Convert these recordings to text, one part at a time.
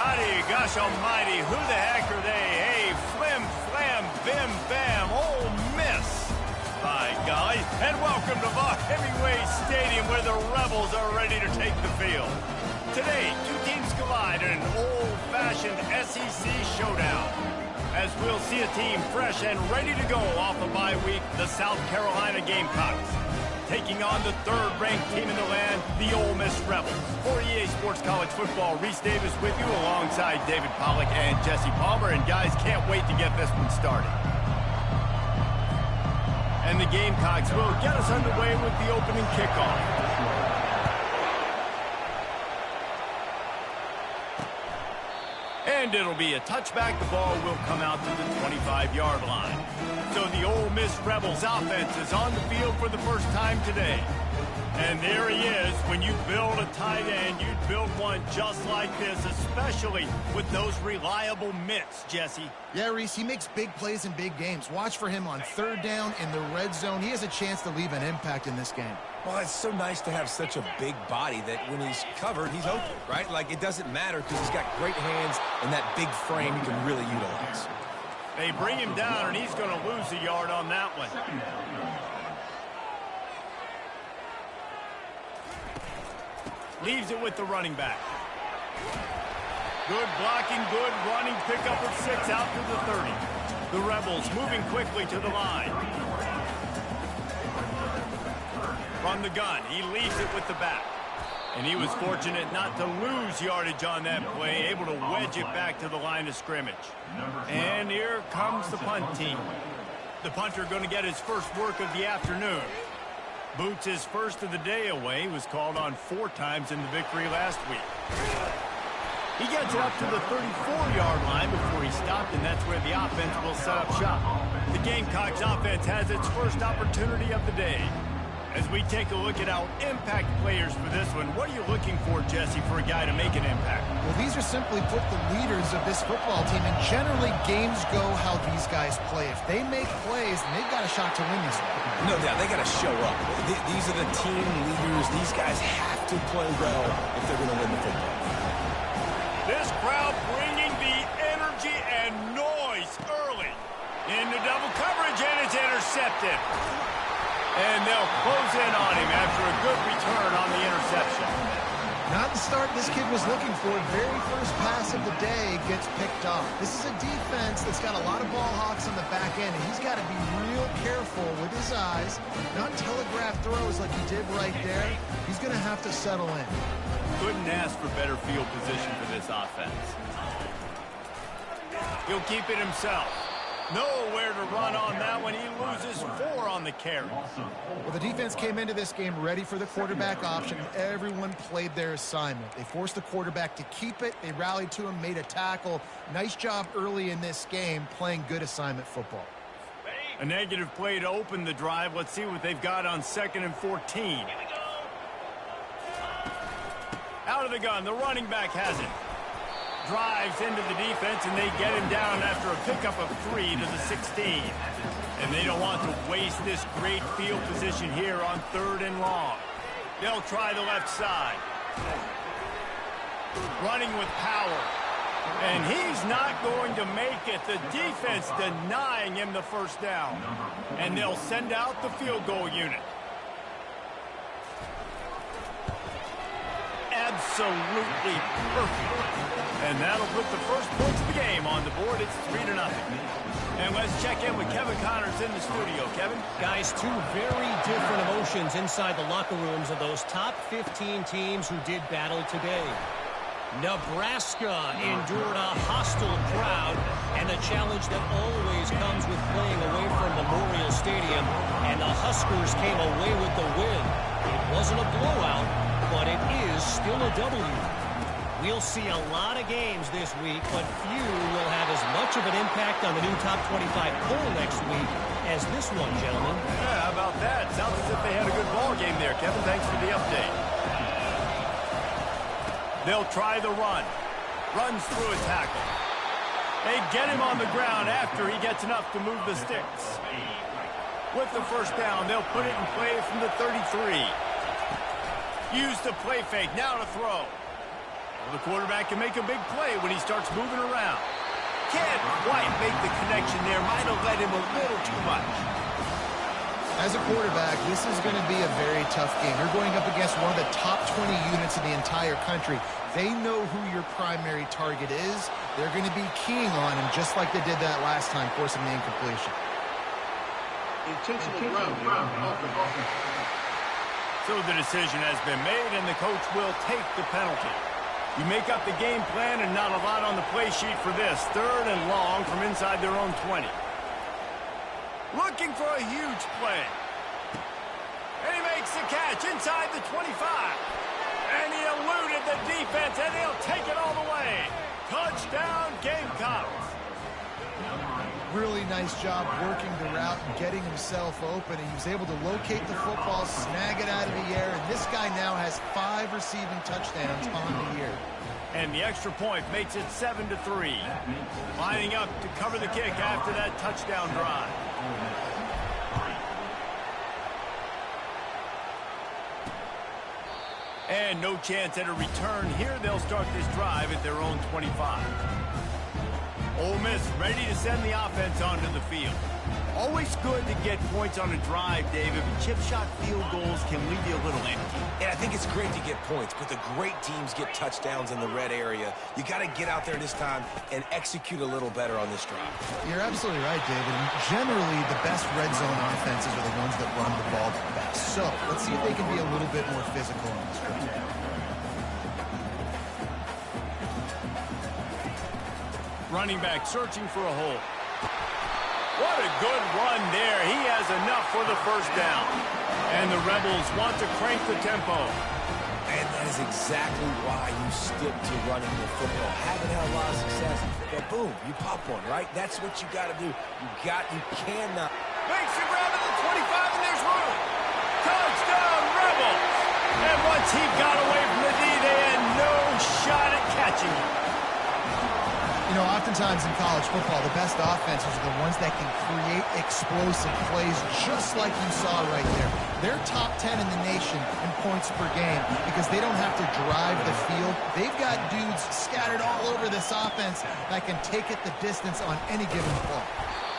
hotty, gosh almighty, who the heck are they? Hey, flim, flam, bim, bam, Ole Miss. By golly, and welcome to Vaught Hemingway Stadium where the Rebels are ready to take the field. Today, two teams collide in an old-fashioned SEC showdown. As we'll see a team fresh and ready to go off a bye week, the South Carolina Gamecocks. Taking on the third-ranked team in the land, the Ole Miss Rebels. For EA Sports College Football, Reese Davis with you alongside David Pollack and Jesse Palmer. And guys, can't wait to get this one started. And the Gamecocks will get us underway with the opening kickoff. And it'll be a touchback. The ball will come out to the 25-yard line. So the Ole Miss Rebels offense is on the field for the first time today. And there he is. When you build a tight end, you build one just like this, especially with those reliable mitts, Jesse. Yeah, Reese, he makes big plays in big games. Watch for him on third down in the red zone. He has a chance to leave an impact in this game. Well, it's so nice to have such a big body that when he's covered, he's open, right? Like, it doesn't matter because he's got great hands and that big frame he can really utilize. They bring him down, and he's going to lose a yard on that one. Leaves it with the running back. Good blocking, good running. Pickup at 6 out to the 30. The Rebels moving quickly to the line. From the gun, he leaves it with the back. And he was fortunate not to lose yardage on that play, able to wedge it back to the line of scrimmage. And here comes the punt team. The punter going to get his first work of the afternoon. Boots his first of the day away. He was called on 4 times in the victory last week. He gets it up to the 34-yard line before he stopped, and that's where the offense will set up shop. The Gamecocks offense has its first opportunity of the day. As we take a look at our impact players for this one, what are you looking for, Jesse, for a guy to make an impact? Well, these are simply put the leaders of this football team, and generally games go how these guys play. If they make plays, then they've got a shot to win this one. No doubt, they got to show up. These are the team leaders. These guys have to play well if they're going to win the football. This crowd bringing the energy and noise early. Into double coverage, and it's intercepted. And they'll close in on him after a good return on the interception. Not the start this kid was looking for. Very first pass of the day gets picked off. This is a defense that's got a lot of ball hawks on the back end, and he's got to be real careful with his eyes, not telegraph throws like he did right there. He's going to have to settle in. Couldn't ask for better field position for this offense. He'll keep it himself. Nowhere to run on that one. He loses 4 on the carry. Well, the defense came into this game ready for the quarterback option. Everyone played their assignment. They forced the quarterback to keep it. They rallied to him, made a tackle. Nice job early in this game playing good assignment football. A negative play to open the drive. Let's see what they've got on 2nd and 14. Out of the gun. The running back has it. Drives into the defense, and they get him down after a pickup of 3 to the 16. And they don't want to waste this great field position here on 3rd and long. They'll try the left side. Running with power. And he's not going to make it. The defense denying him the first down. And they'll send out the field goal unit. Absolutely perfect. And that'll put the first points of the game on the board. It's 3-0. And let's check in with Kevin Connors in the studio. Kevin? Guys, 2 very different emotions inside the locker rooms of those top 15 teams who did battle today. Nebraska endured a hostile crowd and the challenge that always comes with playing away from Memorial Stadium, and the Huskers came away with the win. It wasn't a blowout, but it is still a W. We'll see a lot of games this week, but few will have as much of an impact on the new top 25 poll next week as this one, gentlemen. Yeah, how about that? Sounds as if they had a good ball game there, Kevin. Thanks for the update. They'll try the run. Runs through a tackle. They get him on the ground after he gets enough to move the sticks. With the first down, they'll put it in play from the 33. Use the play fake. Now to throw. Well, the quarterback can make a big play when he starts moving around. Can't quite make the connection there. Might have led him a little too much. As a quarterback, this is going to be a very tough game. You're going up against one of the top 20 units in the entire country. They know who your primary target is. They're going to be keying on him just like they did that last time, forcing the incompletion. Intentional grounding. So the decision has been made, and the coach will take the penalty. You make up the game plan, and not a lot on the play sheet for this. 3rd and long from inside their own 20. Looking for a huge play. And he makes the catch inside the 25. And he eluded the defense, and he'll take it all the way. Touchdown, Gamecocks. Really nice job working the route and getting himself open. And he was able to locate the football, snag it out of the air. And this guy now has 5 receiving touchdowns on the year. And the extra point makes it 7-3. Lining up to cover the kick after that touchdown drive. And no chance at a return here. They'll start this drive at their own 25. Ole Miss ready to send the offense onto the field. Always good to get points on a drive, David, but chip shot field goals can leave you a little empty. And I think it's great to get points, but the great teams get touchdowns in the red area. You got to get out there this time and execute a little better on this drive. You're absolutely right, David. Generally, the best red zone offenses are the ones that run the ball the best. So let's see if they can be a little bit more physical on this drive. Running back searching for a hole. What a good run there. He has enough for the first down. And the Rebels want to crank the tempo. And that is exactly why you stick to running the football. Haven't had a lot of success, but boom, you pop one, right? That's what you got to do. You cannot. Makes the grab at the 25, and there's room. Touchdown, Rebels. And once he got away from the D, they had no shot at catching him. You know, oftentimes in college football, the best offenses are the ones that can create explosive plays just like you saw right there. They're top 10 in the nation in points per game because they don't have to drive the field. They've got dudes scattered all over this offense that can take it the distance on any given play.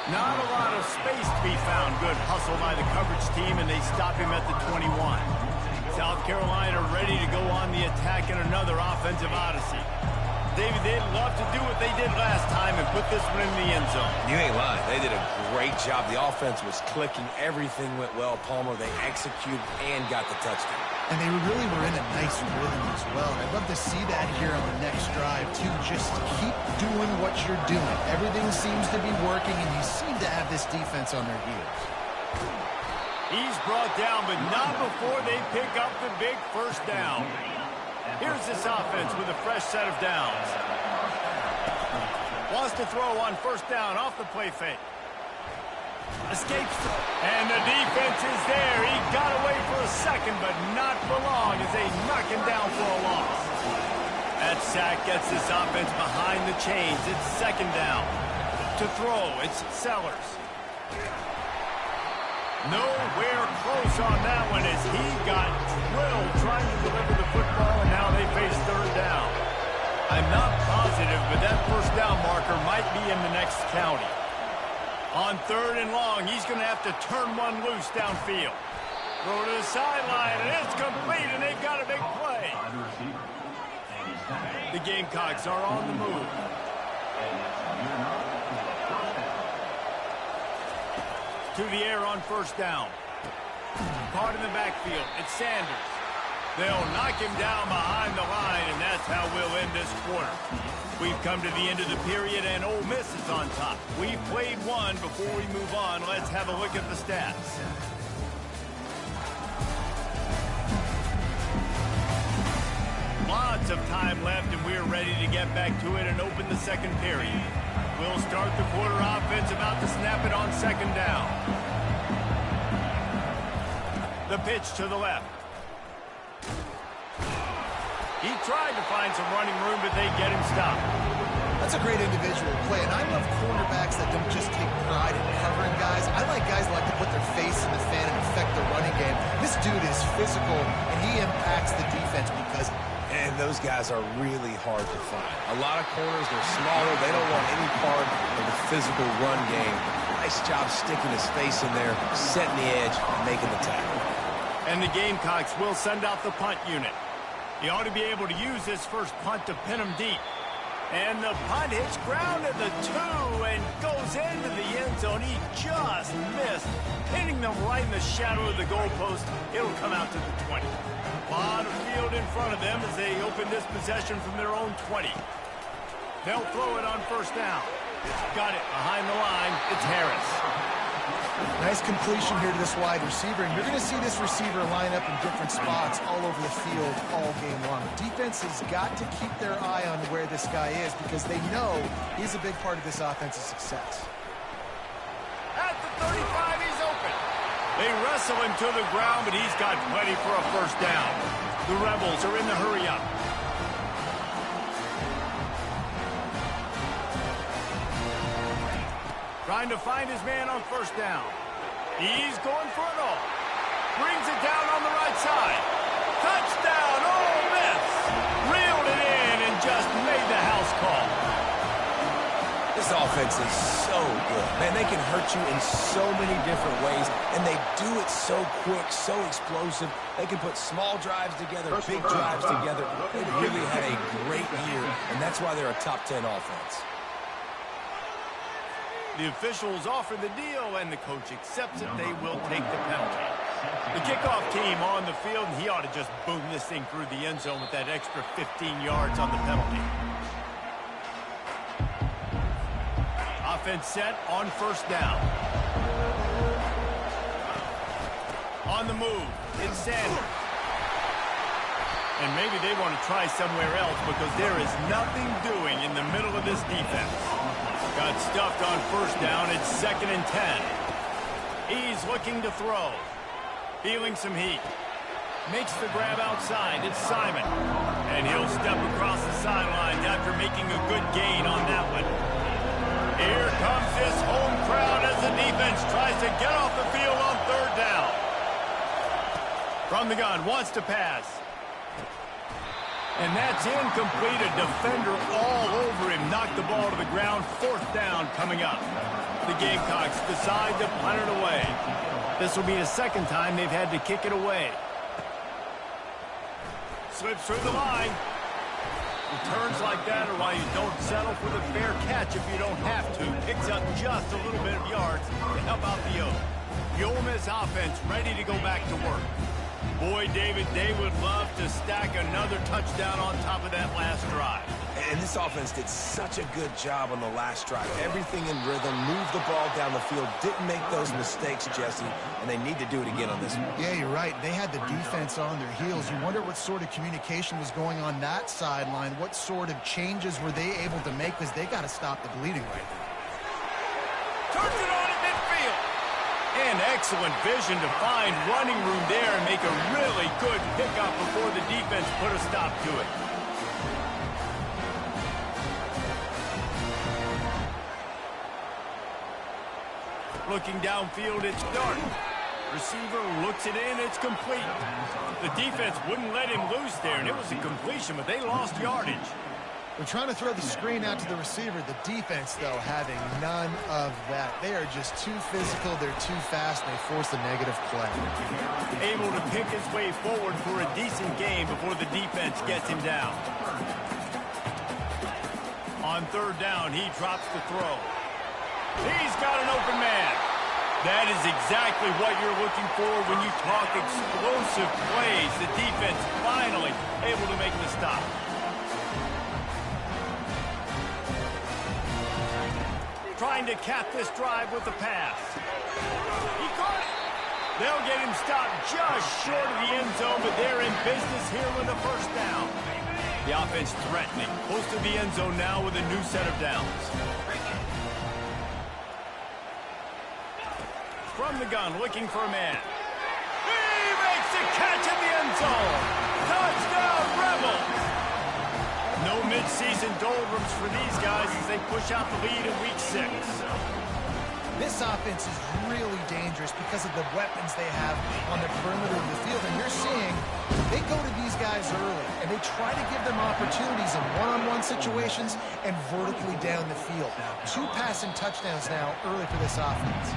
Not a lot of space to be found. Good hustle by the coverage team, and they stop him at the 21. South Carolina ready to go on the attack in another offensive odyssey. David, they'd love to do what they did last time and put this one in the end zone. You ain't lying. They did a great job. The offense was clicking. Everything went well. Palmer, they executed and got the touchdown. And they really were in a nice rhythm as well. And I'd love to see that here on the next drive, too. Just keep doing what you're doing. Everything seems to be working, and you seem to have this defense on their heels. He's brought down, but not before they pick up the big first down. Here's this offense with a fresh set of downs. Wants to throw on first down off the play fake. Escapes. And the defense is there. He got away for a second, but not for long as they knock him down for a loss. That sack gets this offense behind the chains. It's second down. To throw, it's Sellers. Nowhere close on that one as he got drilled trying to deliver the football, and now they face third down. I'm not positive, but that first down marker might be in the next county. On 3rd and long, he's going to have to turn one loose downfield. Throw to the sideline, and it's complete, and they've got a big play. The Gamecocks are on the move. To the air on first down. Caught in the backfield. It's Sanders. They'll knock him down behind the line, and that's how we'll end this quarter. We've come to the end of the period, and Ole Miss is on top. We've played one. Before we move on, let's have a look at the stats. Lots of time left, and we're ready to get back to it and open the second period. We'll start the quarter offense, about to snap it on second down. The pitch to the left. He tried to find some running room, but they get him stopped. That's a great individual play, and I love cornerbacks that don't just take pride in covering guys. I like guys that like to put their face in the fan and affect the running game. This dude is physical, and he impacts the defense because And those guys are really hard to find. A lot of corners, they're smaller. They don't want any part of the physical run game. Nice job sticking his face in there, setting the edge, and making the tackle. And the Gamecocks will send out the punt unit. He ought to be able to use this first punt to pin him deep. And the punt hits ground at the 2 and goes into the end zone. He just missed, hitting them right in the shadow of the goalpost. It'll come out to the 20. A lot of field in front of them as they open this possession from their own 20. They'll throw it on first down. Got it behind the line. It's Harris. Nice completion here to this wide receiver, and you're going to see this receiver line up in different spots all over the field all game long. Defense has got to keep their eye on where this guy is because they know he's a big part of this offense's success. At the 35, he's open. They wrestle him to the ground, but he's got plenty for a first down. The Rebels are in the hurry-up. Trying to find his man on first down. He's going for it all. Brings it down on the right side. Touchdown, Ole Miss. Reeled it in and just made the house call. This offense is so good. Man, they can hurt you in so many different ways, and they do it so quick, so explosive. They can put small drives together, big drives together. They've really had a great year, and that's why they're a top 10 offense. The officials offer the deal, and the coach accepts it. They will take the penalty. The kickoff team on the field, and he ought to just boom this thing through the end zone with that extra 15 yards on the penalty. Offense set on first down. On the move, it's Sanders. And maybe they want to try somewhere else because there is nothing doing in the middle of this defense. Got stuffed on first down. It's 2nd and 10. He's looking to throw. Feeling some heat. Makes the grab outside. It's Simon. And he'll step across the sidelines after making a good gain on that one. Here comes this home crowd as the defense tries to get off the field on third down. From the gun, wants to pass. And that's incomplete. A defender all over him. Knocked the ball to the ground. 4th down coming up. The Gamecocks decide to punt it away. This will be the 2nd time they've had to kick it away. Slips through the line. Returns like that are why you don't settle for the fair catch if you don't have to. Picks up just a little bit of yards to help out the Oaks. The Ole Miss offense ready to go back to work. Boy, David, they would love to stack another touchdown on top of that last drive. And this offense did such a good job on the last drive. Everything in rhythm, moved the ball down the field, didn't make those mistakes, Jesse, and they need to do it again on this one. Yeah, you're right. They had the defense on their heels. You wonder what sort of communication was going on that sideline. What sort of changes were they able to make because they got to stop the bleeding right now. Turns it on at midfield. And excellent vision to find running room there and make a really good pickup before the defense put a stop to it. Looking downfield, it's Dart. Receiver looks it in, it's complete. The defense wouldn't let him loose there, and it was a completion, but they lost yardage. They're trying to throw the screen out to the receiver. The defense, though, having none of that. They are just too physical. They're too fast. And they force a negative play. Able to pick his way forward for a decent game before the defense gets him down. On third down, he drops the throw. He's got an open man. That is exactly what you're looking for when you talk explosive plays. The defense finally able to make the stop. Trying to cap this drive with the pass. He caught it. They'll get him stopped just short of the end zone, but they're in business here with a first down. The offense threatening. Close to the end zone now with a new set of downs. From the gun, looking for a man. He makes the catch in the end zone. Touchdown, Rebels. No midseason doldrums for these guys as they push out the lead in week 6. This offense is really dangerous because of the weapons they have on the perimeter of the field. And you're seeing they go to these guys early, and they try to give them opportunities in one-on-one situations and vertically down the field. 2 passing touchdowns now early for this offense.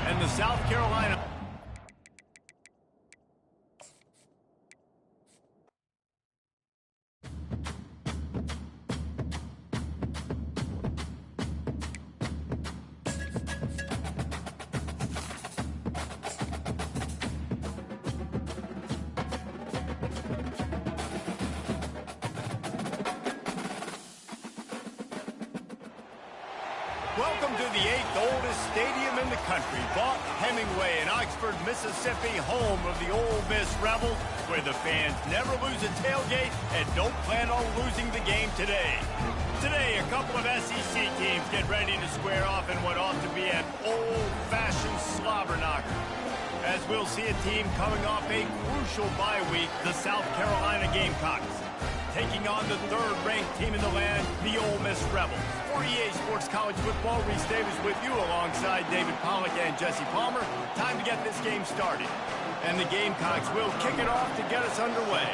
And the South Carolina... Welcome to the 8th oldest stadium in the country, Vaught Hemingway in Oxford, Mississippi, home of the Ole Miss Rebels, where the fans never lose a tailgate and don't plan on losing the game today. Today, a couple of SEC teams get ready to square off in what ought to be an old-fashioned slobber knocker. As we'll see a team coming off a crucial bye week, the South Carolina Gamecocks, taking on the 3rd-ranked team in the land, the Ole Miss Rebels. For EA Sports College Football, Reese Davis with you alongside David Pollack and Jesse Palmer. Time to get this game started. And the Gamecocks will kick it off to get us underway.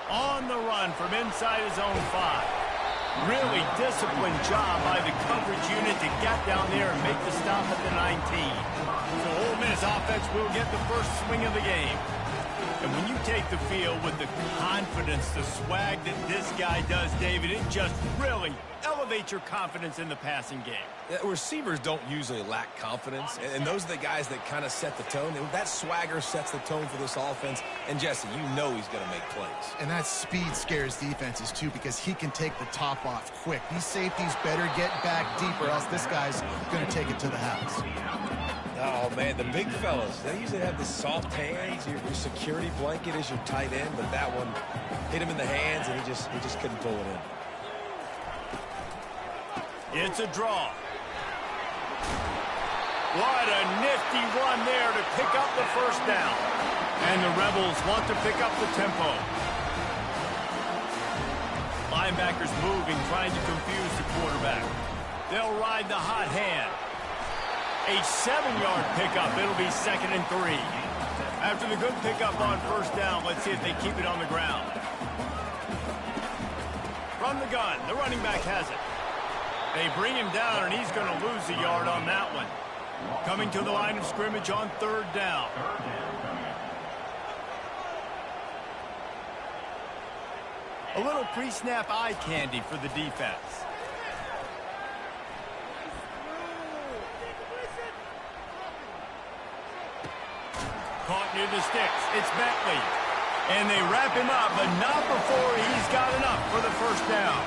On the run from inside his own 5. Really disciplined job by the coverage unit to get down there and make the stop at the 19. So Ole Miss offense will get the first swing of the game. And when you take the field with the confidence, the swag that this guy does, David, it just really elevates your confidence in the passing game. Yeah, receivers don't usually lack confidence, and those are the guys that kind of set the tone. And that swagger sets the tone for this offense. And, Jesse, you know he's going to make plays. And that speed scares defenses, too, because he can take the top off quick. These safeties better get back deep, or else this guy's going to take it to the house. Oh, man, the big fellas, they usually have the soft hands. Your security blanket is your tight end, but that one hit him in the hands, and he just couldn't pull it in. It's a draw. What a nifty run there to pick up the first down. And the Rebels want to pick up the tempo. Linebackers moving, trying to confuse the quarterback. They'll ride the hot hand. A 7-yard pickup. It'll be 2nd and 3. After the good pickup on first down, let's see if they keep it on the ground. From the gun, the running back has it. They bring him down, and he's going to lose a yard on that one. Coming to the line of scrimmage on 3rd down. A little pre-snap eye candy for the defense. Caught near the sticks. It's Bentley. And they wrap him up, but not before he's got enough for the first down.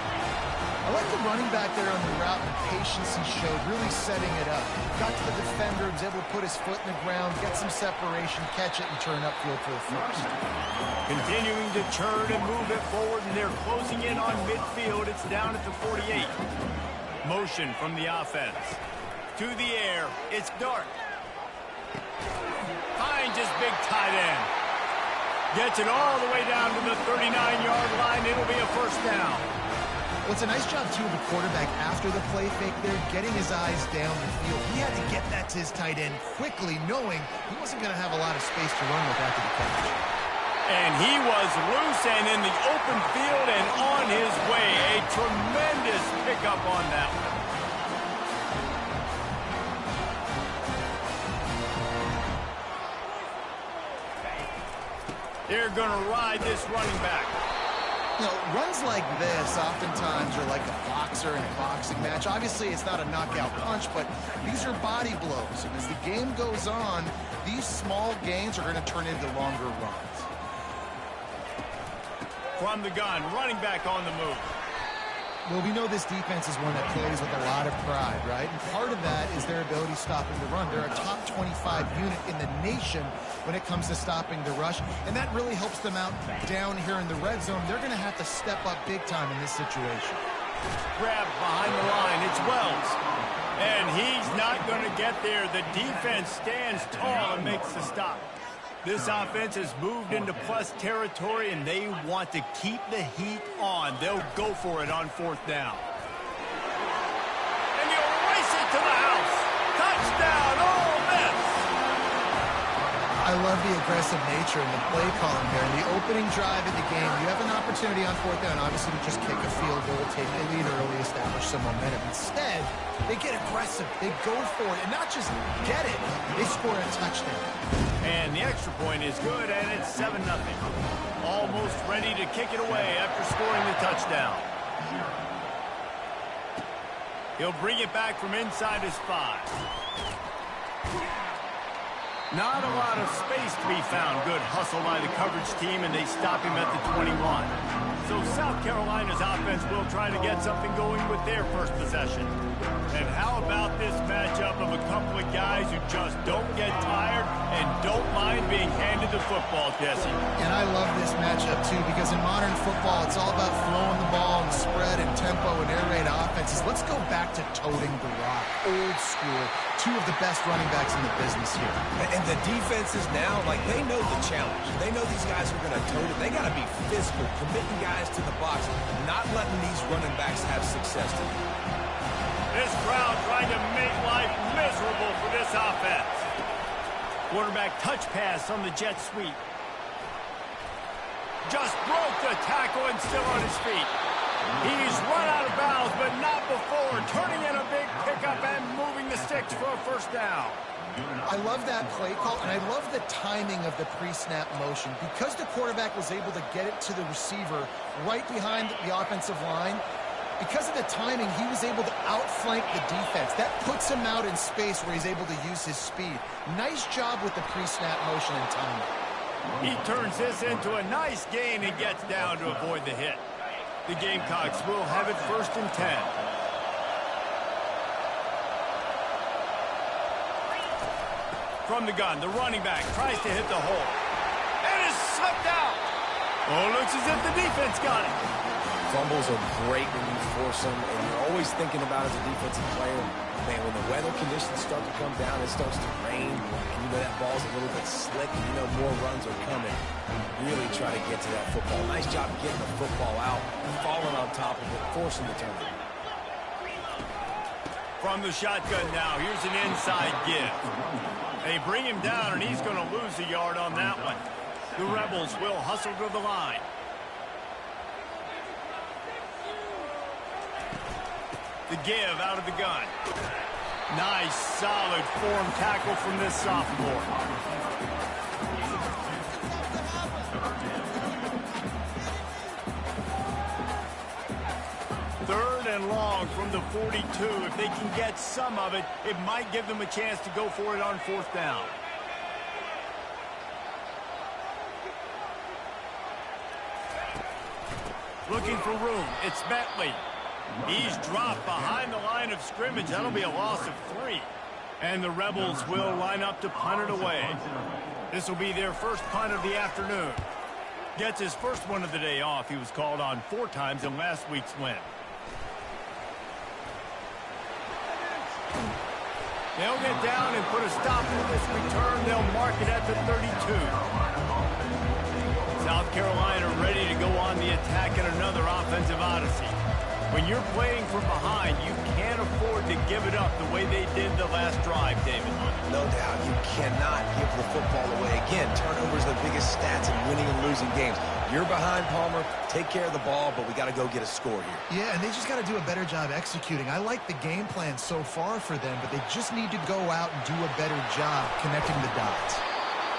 I like the running back there on the route and the patience he showed, really setting it up. Got to the defender, was able to put his foot in the ground, get some separation, catch it, and turn upfield for the first. Continuing to churn and move it forward, and they're closing in on midfield. It's down at the 48. Motion from the offense. To the air. It's Dark. Finds his big tight end. Gets it all the way down to the 39-yard line. It'll be a first down. Well, it's a nice job, too, of the quarterback after the play fake there, getting his eyes down the field. He had to get that to his tight end quickly, knowing he wasn't going to have a lot of space to run with after the catch. And he was loose and in the open field and on his way. A tremendous pickup on that one. They're going to ride this running back. You know, runs like this oftentimes are like a boxer in a boxing match. Obviously, it's not a knockout punch, but these are body blows. And as the game goes on, these small gains are going to turn into longer runs. From the gun, running back on the move. Well, we know this defense is one that plays with a lot of pride, right? And part of that is their ability stopping the run. They're a top 25 unit in the nation when it comes to stopping the rush, and that really helps them out down here in the red zone. They're going to have to step up big time in this situation. Grabbed behind the line. It's Wells. And he's not going to get there. The defense stands tall and makes the stop. This offense has moved into plus territory, and they want to keep the heat on. They'll go for it on 4th down. And he'll race it to the house. Touchdown, Ole Miss! I love the aggressive nature and the play calling here. In the opening drive of the game, you have an opportunity on 4th down, obviously, to just kick a field goal, take the lead early, establish some momentum. Instead, they get aggressive. They go for it, and not just get it, they score a touchdown. And the extra point is good, and it's 7-0. Almost ready to kick it away after scoring the touchdown. He'll bring it back from inside his 5. Not a lot of space to be found. Good hustle by the coverage team, and they stop him at the 21. So South Carolina's offense will try to get something going with their first possession. And how about this matchup of a couple of guys who just don't get tired and don't mind being handed the football, Jesse? And I love this matchup, too, because in modern football, it's all about throwing the ball and spread and tempo and air raid offenses. Let's go back to toting the rock. Old school. 2 of the best running backs in the business here. And the defenses now, like, they know the challenge. They know these guys are going to tote it. They got to be physical, committing guys to the box, not letting these running backs have success today. This crowd trying to make life miserable for this offense. Quarterback touch pass on the jet sweep. Just broke the tackle and still on his feet. He's run out of bounds, but not before. Turning in a big pickup and moving the sticks for a 1st down. I love that play call, and I love the timing of the pre-snap motion. Because the quarterback was able to get it to the receiver right behind the offensive line, because of the timing, he was able to outflank the defense. That puts him out in space where he's able to use his speed. Nice job with the pre-snap motion and timing. He turns this into a nice gain and gets down to avoid the hit. The Gamecocks will have it 1st and 10. From the gun, the running back tries to hit the hole. And is swept out. Oh, looks as if the defense got it. Fumbles are great when you force them, and you're always thinking about as a defensive player, man, when the weather conditions start to come down, it starts to rain, and you know that ball's a little bit slick, and you know more runs are coming. Really try to get to that football. Nice job getting the football out, falling on top of it, forcing the turnover. From the shotgun now, here's an inside give. They bring him down, and he's going to lose a yard on that one. The Rebels will hustle to the line. The give out of the gun. Nice, solid form tackle from this sophomore. Third and long from the 42. If they can get some of it, it might give them a chance to go for it on 4th down. Looking for room. It's Bentley. He's dropped behind the line of scrimmage. That'll be a loss of 3. And the Rebels will line up to punt it away. This will be their first punt of the afternoon. Gets his first one of the day off. He was called on 4 times in last week's win. They'll get down and put a stop to this return. They'll mark it at the 32. South Carolina ready to go on the attack in another offensive odyssey. When you're playing from behind, you can't afford to give it up the way they did the last drive, David. No doubt. You cannot give the football away. Again, turnovers are the biggest stats in winning and losing games. You're behind, Palmer. Take care of the ball, but we got to go get a score here. Yeah, and they just got to do a better job executing. I like the game plan so far for them, but they just need to go out and do a better job connecting the dots.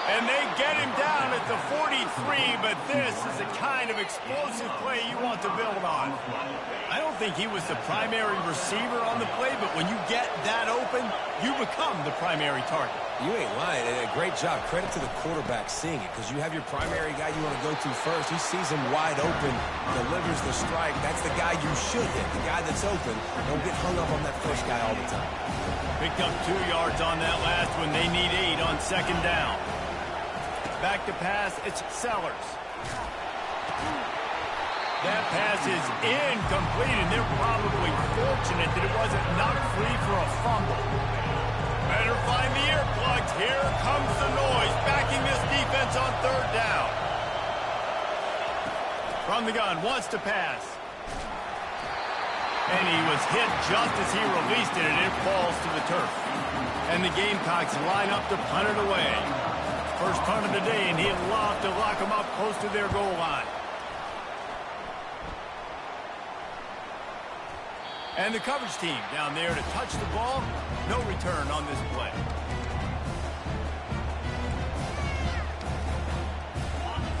And they get him down at the 43, but this is the kind of explosive play you want to build on. I don't think he was the primary receiver on the play, but when you get that open, you become the primary target. You ain't lying, and a great job. Credit to the quarterback seeing it, because you have your primary guy you want to go to first. He sees him wide open, delivers the strike. That's the guy you should hit, the guy that's open. Don't get hung up on that first guy all the time. Picked up 2 yards on that last one. They need 8 on 2nd down. Back to pass, it's Sellers. That pass is incomplete, and they're probably fortunate that it wasn't knocked free for a fumble. Better find the earplugs. Here comes the noise, backing this defense yards on third down. From the gun, wants to pass. And he was hit just as he released it, and it falls to the turf. And the Gamecocks line up to punt it away. First punt of the day, and he'd love to lock them up close to their goal line. And the coverage team down there to touch the ball. No return on this play.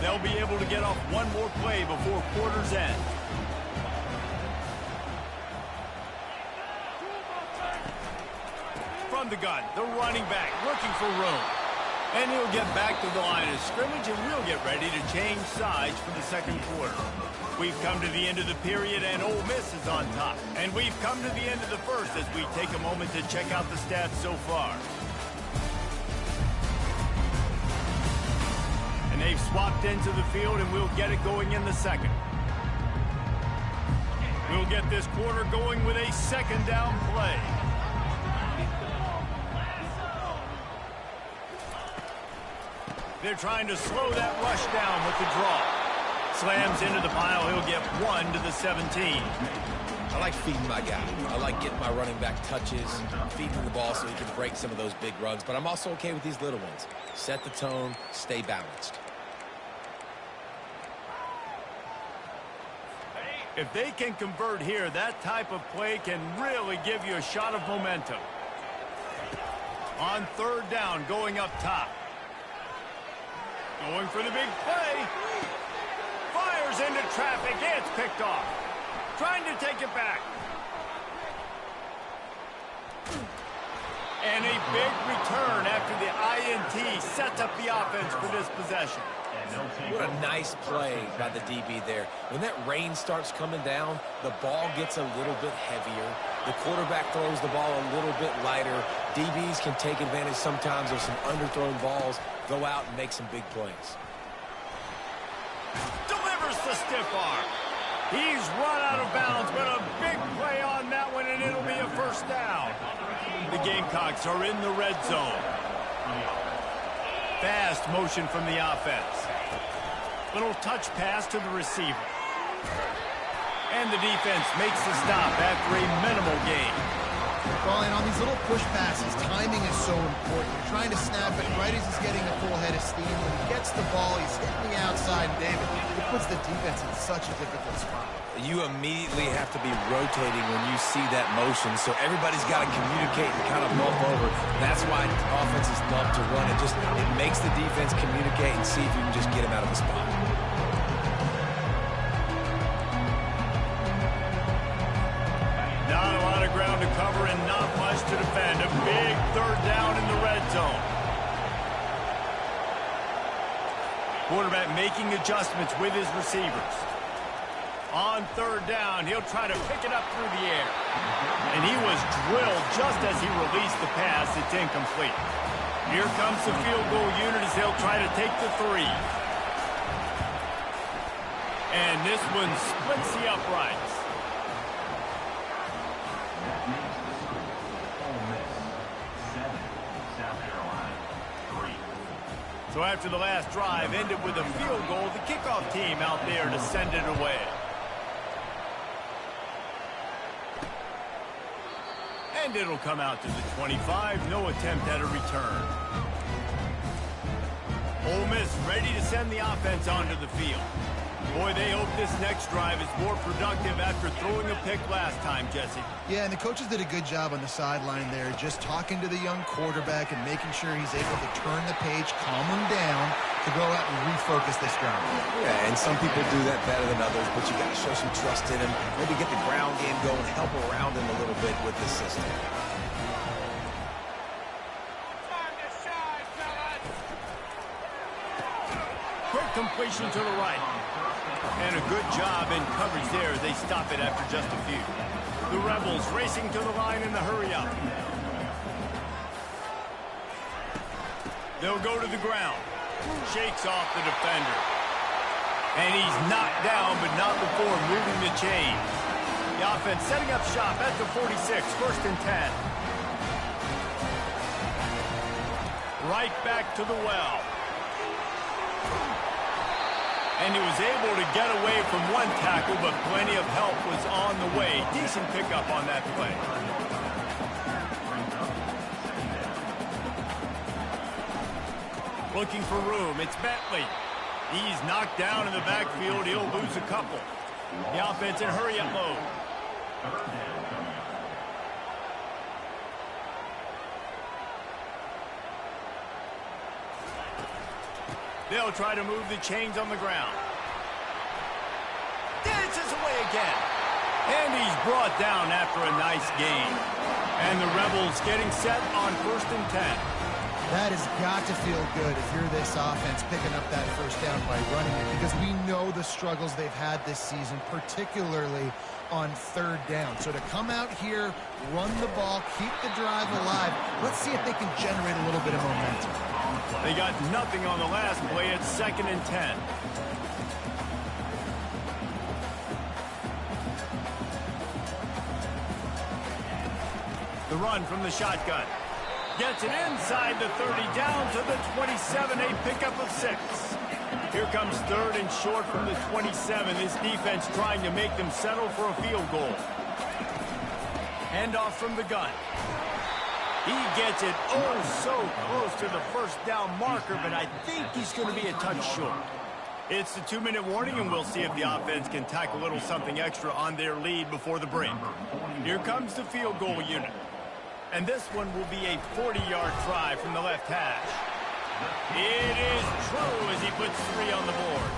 They'll be able to get off one more play before quarter's end. From the gun, the running back looking for room. And he'll get back to the line of scrimmage, and we'll get ready to change sides for the second quarter. We've come to the end of the period, and Ole Miss is on top. And we've come to the end of the first as we take a moment to check out the stats so far. And they've swapped into the field, and we'll get it going in the second. We'll get this quarter going with a second down play. They're trying to slow that rush down with the draw. Slams into the pile. He'll get 1 to the 17. I like feeding my guy. I like getting my running back touches, feeding the ball so he can break some of those big runs. But I'm also okay with these little ones. Set the tone, stay balanced. If they can convert here, that type of play can really give you a shot of momentum. On third down, going up top. Going for the big play. Fires into traffic. It's picked off. Trying to take it back. And a big return after the INT sets up the offense for this possession. What a nice play by the DB there. When that rain starts coming down, the ball gets a little bit heavier. The quarterback throws the ball a little bit lighter. DBs can take advantage sometimes of some underthrown balls, go out and make some big plays. Delivers the stiff arm. He's run out of bounds, but a big play on that one, and it'll be a first down. The Gamecocks are in the red zone. Fast motion from the offense. Little touch pass to the receiver. And the defense makes the stop after a minimal gain. Well, and on these little push passes, timing is so important. You're trying to snap it right as he's getting a full head of steam. When he gets the ball, he's hitting the outside, and David, it puts the defense in such a difficult spot. You immediately have to be rotating when you see that motion, so everybody's got to communicate and kind of bump over. That's why offenses love to run it. It makes the defense communicate and see if you can just get him out of the spot. Not a lot of ground to cover and not much to defend. A big third down in the red zone. Quarterback making adjustments with his receivers. On third down, he'll try to pick it up through the air. And he was drilled just as he released the pass. It's incomplete. Here comes the field goal unit as they'll try to take the 3. And this one splits the uprights. So after the last drive ended with a field goal, the kickoff team out there to send it away. And it'll come out to the 25. No attempt at a return. Ole Miss ready to send the offense onto the field. Boy, they hope this next drive is more productive after throwing a pick last time, Jesse. Yeah, and the coaches did a good job on the sideline there, just talking to the young quarterback and making sure he's able to turn the page, calm him down, to go out and refocus this drive. Yeah, and some people do that better than others, but you got to show some trust in him. Maybe get the ground game going, help around him a little bit with this system. Quick completion to the right. And a good job in coverage there. They stop it after just a few. The Rebels racing to the line in the hurry-up. They'll go to the ground. Shakes off the defender. And he's knocked down, but not before moving the chain. The offense setting up shop at the 46, 1st and 10. Right back to the well. And he was able to get away from one tackle, but plenty of help was on the way. Decent pickup on that play. Looking for room, it's Bentley. He's knocked down in the backfield. He'll lose a couple. The offense in hurry-up mode. They'll try to move the chains on the ground. Dances away again. And he's brought down after a nice gain. And the Rebels getting set on 1st and 10. That has got to feel good if you're this offense picking up that first down by running it, because we know the struggles they've had this season, particularly on 3rd down. So to come out here, run the ball, keep the drive alive, let's see if they can generate a little bit of momentum. They got nothing on the last play. It's 2nd and 10. The run from the shotgun. Gets it inside the 30, down to the 27, a pickup of 6. Here comes 3rd and short from the 27. This defense trying to make them settle for a field goal. Handoff from the gun. He gets it so close to the 1st down marker, but I think he's going to be a touch short. It's the 2-minute warning, and we'll see if the offense can tack a little something extra on their lead before the break. Here comes the field goal unit. And this one will be a 40-yard try from the left hash. It is true as he puts 3 on the board.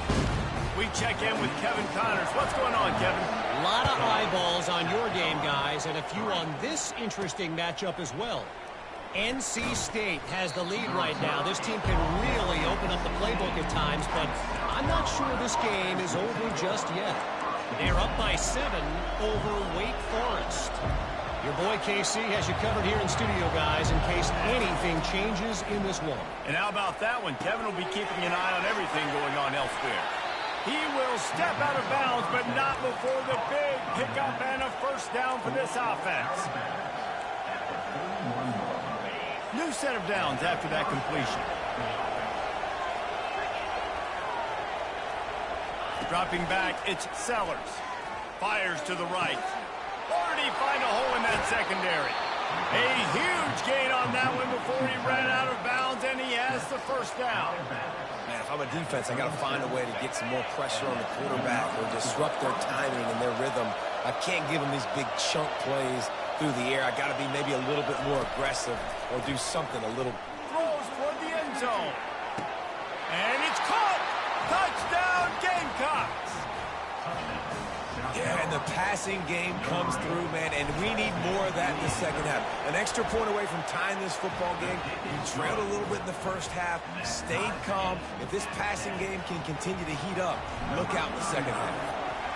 We check in with Kevin Connors. What's going on, Kevin? A lot of eyeballs on your game, guys, and a few on this interesting matchup as well. NC State has the lead right now. This team can really open up the playbook at times, but I'm not sure this game is over just yet. They're up by 7 over Wake Forest. Your boy KC has you covered here in studio, guys, in case anything changes in this one. And how about that one? Kevin will be keeping an eye on everything going on elsewhere. He will step out of bounds, but not before the big pickup and a 1st down for this offense. New set of downs after that completion. Dropping back, it's Sellers. Fires to the right. Or did he find a hole in that secondary? A huge gain on that one before he ran out of bounds, and he has the 1st down. Man, if I'm a defense, I got to find a way to get some more pressure on the quarterback or disrupt their timing and their rhythm. I can't give them these big chunk plays through the air. I got to be maybe a little bit more aggressive or do something a little. Throws toward the end zone. And it's caught. Touchdown, Gamecocks. Yeah, and the passing game comes through, man, and we need more of that in the 2nd half. An extra point away from tying this football game. You trailed a little bit in the 1st half, stayed calm. If this passing game can continue to heat up, look out in the 2nd half.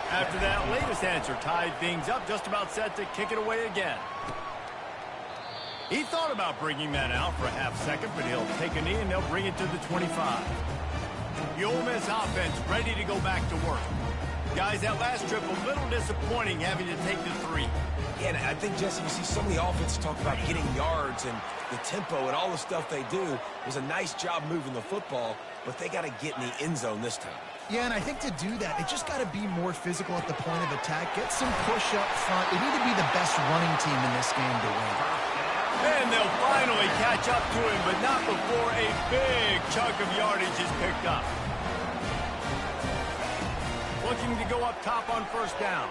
After that latest answer, tied things up, just about set to kick it away again. He thought about bringing that out for a half second, but he'll take a knee and they'll bring it to the 25. The Ole Miss offense ready to go back to work. Guys, that last trip, a little disappointing having to take the 3. Yeah, and I think, Jesse, you see some of the offense talk about getting yards and the tempo and all the stuff they do. It was a nice job moving the football, but they got to get in the end zone this time. Yeah, and I think to do that, they just got to be more physical at the point of attack, get some push up front. They need to be the best running team in this game to win. And they'll finally catch up to him, but not before a big chunk of yardage is picked up. Looking to go up top on 1st down.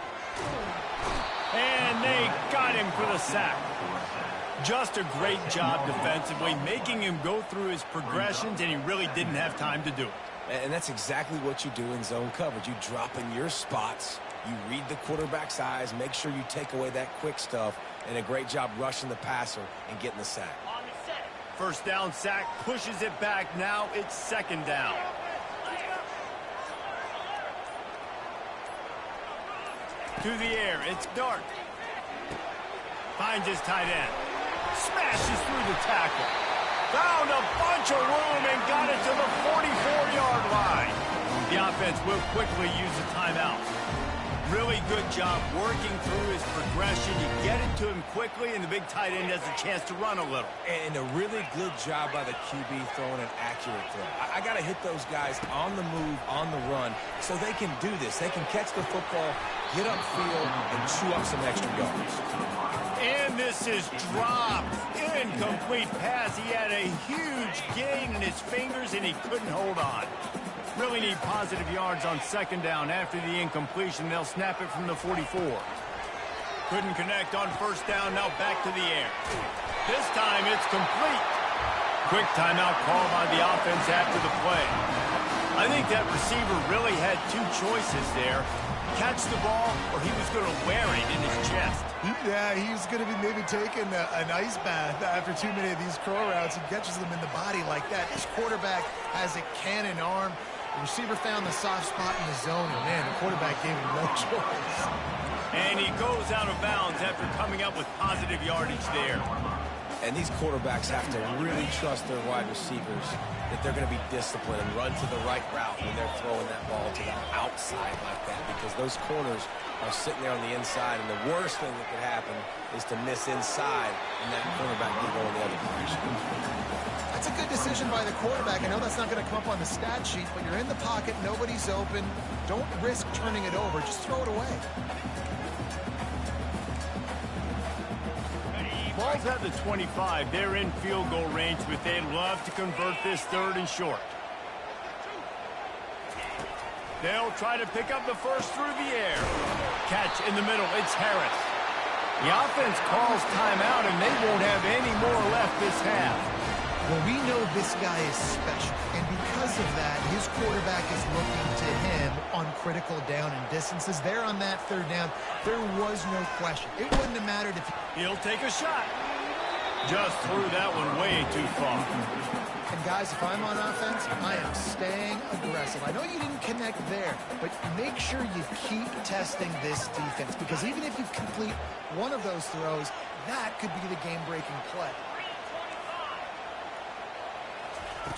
And they got him for the sack. Just a great job defensively, making him go through his progressions, and he really didn't have time to do it. And that's exactly what you do in zone coverage. You drop in your spots, you read the quarterback's eyes, make sure you take away that quick stuff, and a great job rushing the passer and getting the sack. 1st down sack, pushes it back. Now it's 2nd down. To the air, it's Dart. Finds his tight end. Smashes through the tackle. Found a bunch of room and got it to the 44-yard line. The The offense will quickly use a timeout. Really good job working through his progression. You get it to him quickly, and the big tight end has a chance to run a little. And a really good job by the QB throwing an accurate throw. I got to hit those guys on the move, on the run, so they can do this. They can catch the football, get upfield, and chew up some extra yards. And this is dropped. Incomplete pass. He had a huge gain in his fingers, and he couldn't hold on. Really need positive yards on second down. After the incompletion, they'll snap it from the 44. Couldn't connect on first down. Now back to the air. This time it's complete. Quick timeout call by the offense after the play. I think that receiver really had two choices there. Catch the ball, or he was going to wear it in his chest. Yeah, he's going to be maybe taking an ice bath after too many of these curl routes. He catches them in the body like that. This quarterback has a cannon arm. The receiver found the soft spot in the zone, and man, the quarterback gave him no choice. And he goes out of bounds after coming up with positive yardage there. And these quarterbacks have to really trust their wide receivers that they're going to be disciplined and run to the right route when they're throwing that ball to the outside like that, because those corners are sitting there on the inside, and the worst thing that could happen is to miss inside and that cornerback can go in the other direction. That's a good decision by the quarterback. I know that's not going to come up on the stat sheet, but you're in the pocket, nobody's open. Don't risk turning it over. Just throw it away. Ball's at the 25. They're in field goal range, but they'd love to convert this third and short. They'll try to pick up the first through the air. Catch in the middle. It's Harris. The offense calls timeout, and they won't have any more left this half. Well, we know this guy is special, and because of that, his quarterback is looking to him on critical down and distances. There on that third down, there was no question. It wouldn't have mattered if he'll take a shot. Just threw that one way too far. And guys, if I'm on offense, I am staying aggressive. I know you didn't connect there, but make sure you keep testing this defense, because even if you complete one of those throws, that could be the game-breaking play.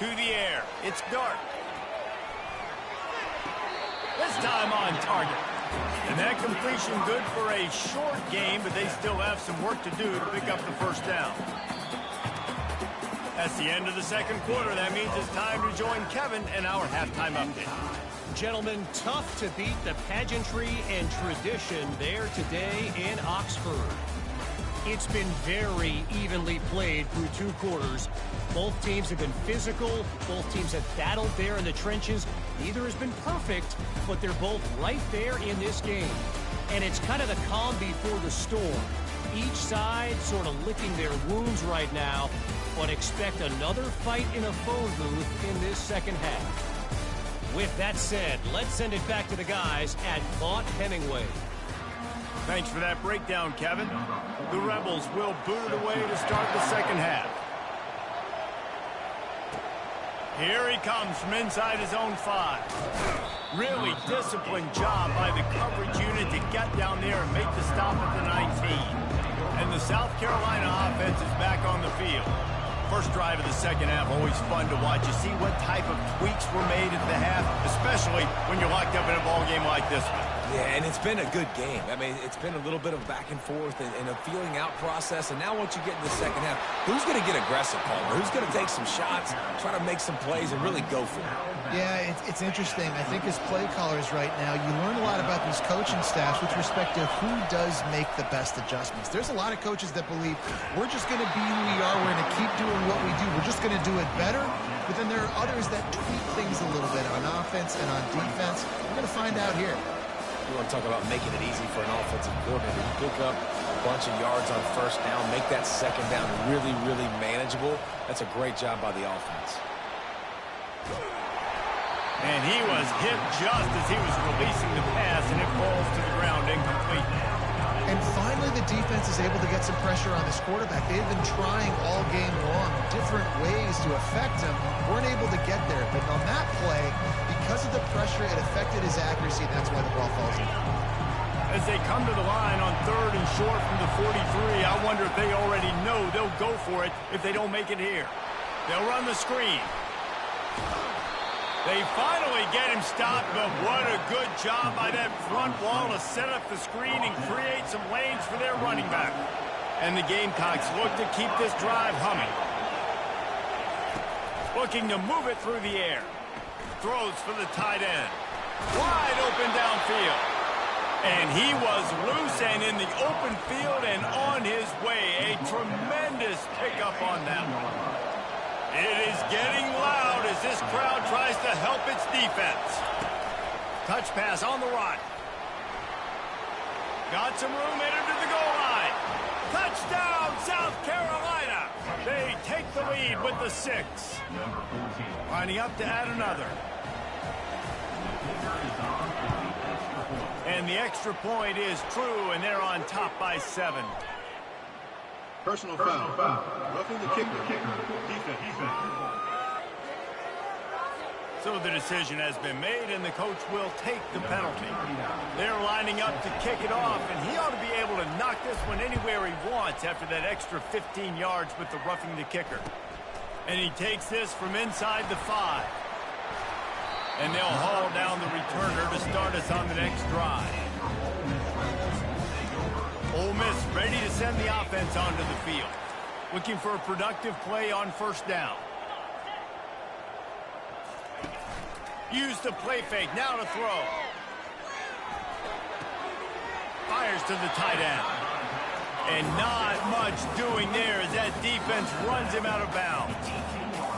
To the air. It's Dart. This time on target. And that completion good for a short game, but they still have some work to do to pick up the first down. That's the end of the second quarter. That means it's time to join Kevin in our halftime update. Gentlemen, tough to beat the pageantry and tradition there today in Oxford. It's been very evenly played through two quarters. Both teams have been physical. Both teams have battled there in the trenches. Neither has been perfect, but they're both right there in this game. And it's kind of the calm before the storm. Each side sort of licking their wounds right now, but expect another fight in a phone booth in this second half. With that said, let's send it back to the guys at Vaught Hemingway. Thanks for that breakdown, Kevin. The Rebels will boot it away to start the second half. Here he comes from inside his own 5. Really disciplined job by the coverage unit to get down there and make the stop at the 19. And the South Carolina offense is back on the field. First drive of the second half, always fun to watch. You see what type of tweaks were made at the half, especially when you're locked up in a ball game like this one. Yeah, and it's been a good game. I mean, it's been a little bit of back and forth and a feeling out process. And now once you get in the second half, who's going to get aggressive, Palmer? Who's going to take some shots, try to make some plays, and really go for it? Yeah, it's interesting. I think as play callers right now, you learn a lot about these coaching staffs with respect to who does make the best adjustments. There's a lot of coaches that believe we're just going to be who we are. We're going to keep doing what we do. We're just going to do it better. But then there are others that tweak things a little bit on offense and on defense. We're going to find out here. You want to talk about making it easy for an offensive coordinator. You pick up a bunch of yards on first down, make that second down really, really manageable. That's a great job by the offense. And he was hit just as he was releasing the pass, and it falls to the ground incomplete. And finally, the defense is able to get some pressure on this quarterback. They've been trying all game long different ways to affect him. Weren't able to get there. But on that play, because of the pressure, it affected his accuracy, and that's why the ball falls in. As they come to the line on third and short from the 43, I wonder if they already know they'll go for it if they don't make it here. They'll run the screen. They finally get him stopped, but what a good job by that front wall to set up the screen and create some lanes for their running back. And the Gamecocks look to keep this drive humming. Looking to move it through the air. Throws for the tight end. Wide open downfield. And he was loose and in the open field and on his way. A tremendous pickup on that one. It is getting loud as this crowd tries to help its defense. Touch pass on the run. Got some room, headed to the goal line. Touchdown, South Carolina. They take the lead with the 6. Lining up to add another. And the extra point is true, and they're on top by 7. Personal foul. Roughing the kicker. Defense. So the decision has been made, and the coach will take the penalty. They're lining up to kick it off, and he ought to be able to knock this one anywhere he wants after that extra 15 yards with the roughing the kicker. And he takes this from inside the 5. And they'll haul down the returner to start us on the next drive. Ole Miss ready to send the offense onto the field. Looking for a productive play on first down. Use the play fake, now to throw. Fires to the tight end. And not much doing there as that defense runs him out of bounds.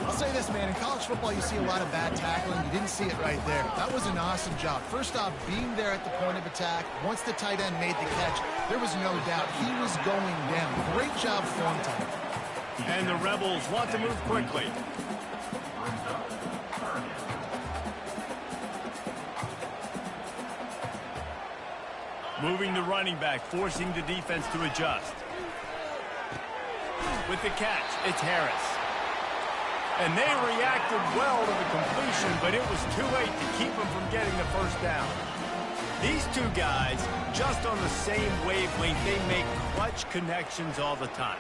I'll say this, man. In college football, you see a lot of bad tackling. You didn't see it right there. That was an awesome job. First off, being there at the point of attack. Once the tight end made the catch, there was no doubt he was going down. Great job form time. And the Rebels want to move quickly. Moving the running back, forcing the defense to adjust. With the catch, it's Harris. And they reacted well to the completion, but it was too late to keep them from getting the first down. These two guys, just on the same wavelength, they make clutch connections all the time.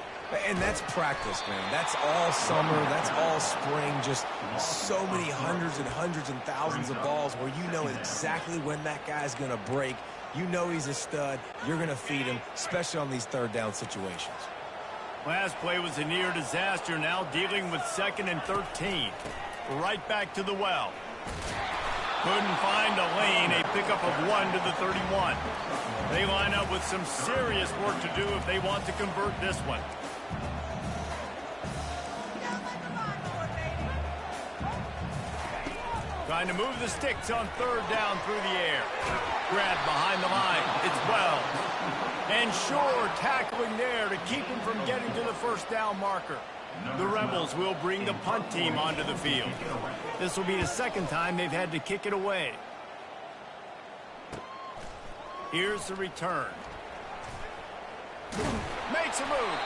And that's practice, man. That's all summer. That's all spring. Just so many hundreds and thousands of balls where you know exactly when that guy's going to break. You know he's a stud. You're going to feed him, especially on these third down situations. Last play was a near disaster, now dealing with 2nd and 13. Right back to the well. Couldn't find a lane, a pickup of 1 to the 31. They line up with some serious work to do if they want to convert this one. Trying to move the sticks on 3rd down through the air. Grabbed behind the line. It's Wells. And Shore tackling there to keep him from getting to the first down marker. The Rebels will bring the punt team onto the field. This will be the 2nd time they've had to kick it away. Here's the return. Makes a move.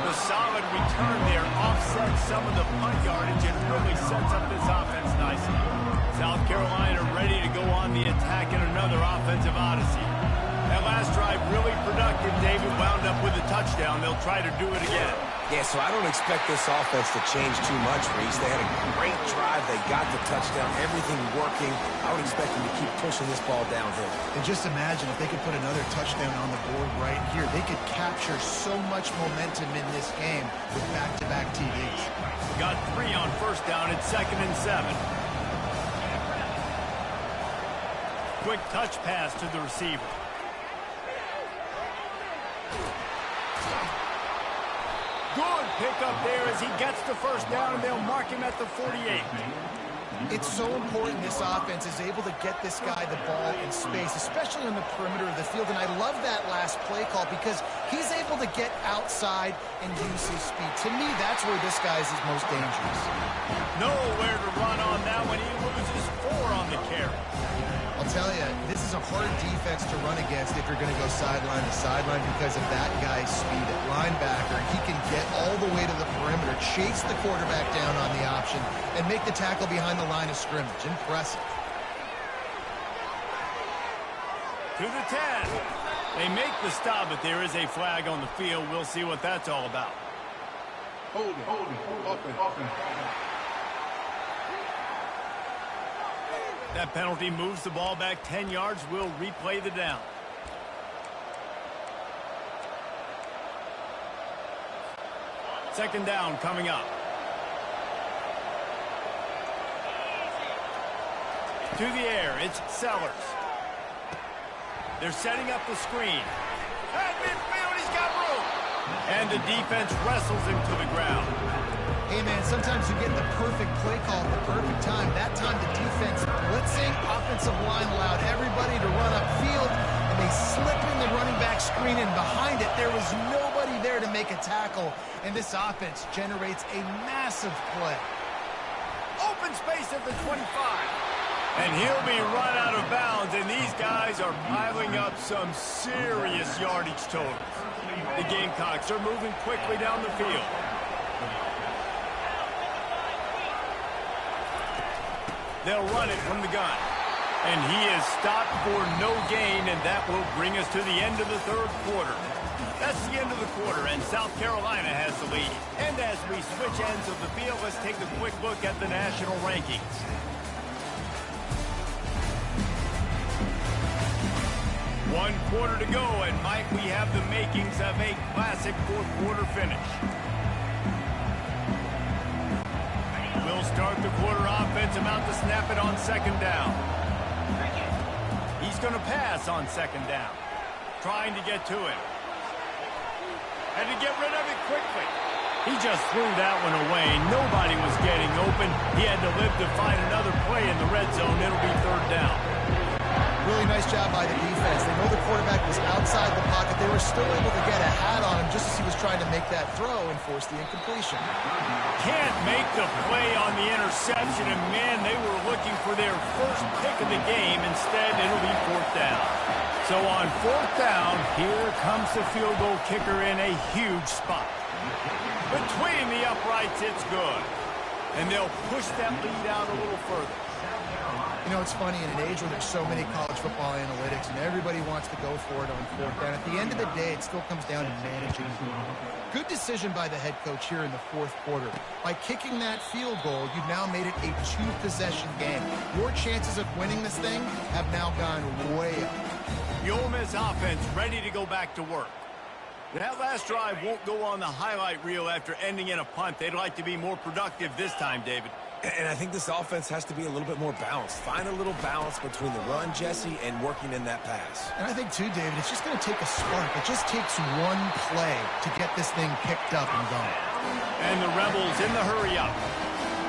The solid return there offsets some of the punt yardage and really sets up this offense nicely. South Carolina ready to go on the attack in another offensive odyssey. That last drive really productive. David wound up with a touchdown. They'll try to do it again. Yeah, so I don't expect this offense to change too much, Reese. They had a great drive. They got the touchdown. Everything working. I would expect them to keep pushing this ball downhill. And just imagine if they could put another touchdown on the board right here. They could capture so much momentum in this game with back-to-back TDs. Got 3 on first down at 2nd and 7. Quick touch pass to the receiver. Good pickup there as he gets the first down, and they'll mark him at the 48. It's so important this offense is able to get this guy the ball in space, especially on the perimeter of the field. And I love that last play call because he's able to get outside and use his speed. To me, that's where this guy is his most dangerous. Nowhere to run on that one. He loses 4 on the carry. I'll tell you, this is a hard defense to run against if you're going to go sideline to sideline because of that guy's speed at linebacker. He can get all the way to the perimeter, chase the quarterback down on the option, and make the tackle behind the line of scrimmage. Impressive. To the 10. They make the stop, but there is a flag on the field. We'll see what that's all about. Hold it. Offense. That penalty moves the ball back 10 yards. We'll replay the down. Second down coming up. To the air, it's Sellers. They're setting up the screen. At midfield, he's got room. And the defense wrestles him to the ground. Hey, man, sometimes you get the perfect play call at the perfect time. That time the defense blitzing, offensive line allowed everybody to run upfield, and they slip in the running back screen, and behind it, there was nobody there to make a tackle, and this offense generates a massive play. Open space at the 25. And he'll be run out of bounds, and these guys are piling up some serious yardage totals. The Gamecocks are moving quickly down the field. They'll run it from the gun. And he is stopped for no gain, and that will bring us to the end of the third quarter. That's the end of the quarter, and South Carolina has the lead. And as we switch ends of the field, let's take a quick look at the national rankings. One quarter to go, and Mike, we have the makings of a classic fourth quarter finish. We'll start the quarter offense, about to snap it on second down. He's going to pass on second down, trying to get to it. And to get rid of it quickly. He just threw that one away. Nobody was getting open. He had to live to find another play in the red zone. It'll be third down. Really nice job by the defense. They know the quarterback was outside the pocket. They were still able to get a hat on him just as he was trying to make that throw and force the incompletion. Can't make the play on the interception, and man, they were looking for their first pick of the game. Instead, it'll be fourth down. So on fourth down, here comes the field goal kicker in a huge spot. Between the uprights, it's good. And they'll push that lead out a little further. You know, it's funny, in an age where there's so many college football analytics and everybody wants to go for it on fourth down, at the end of the day, it still comes down to managing. Good decision by the head coach here in the fourth quarter. By kicking that field goal, you've now made it a two-possession game. Your chances of winning this thing have now gone way up. The Ole Miss offense ready to go back to work. That last drive won't go on the highlight reel after ending in a punt. They'd like to be more productive this time, David. And I think this offense has to be a little bit more balanced. Find a little balance between the run, Jesse, and working in that pass. And I think, too, David, it's just going to take a spark. It just takes one play to get this thing picked up and going. And the Rebels in the hurry-up.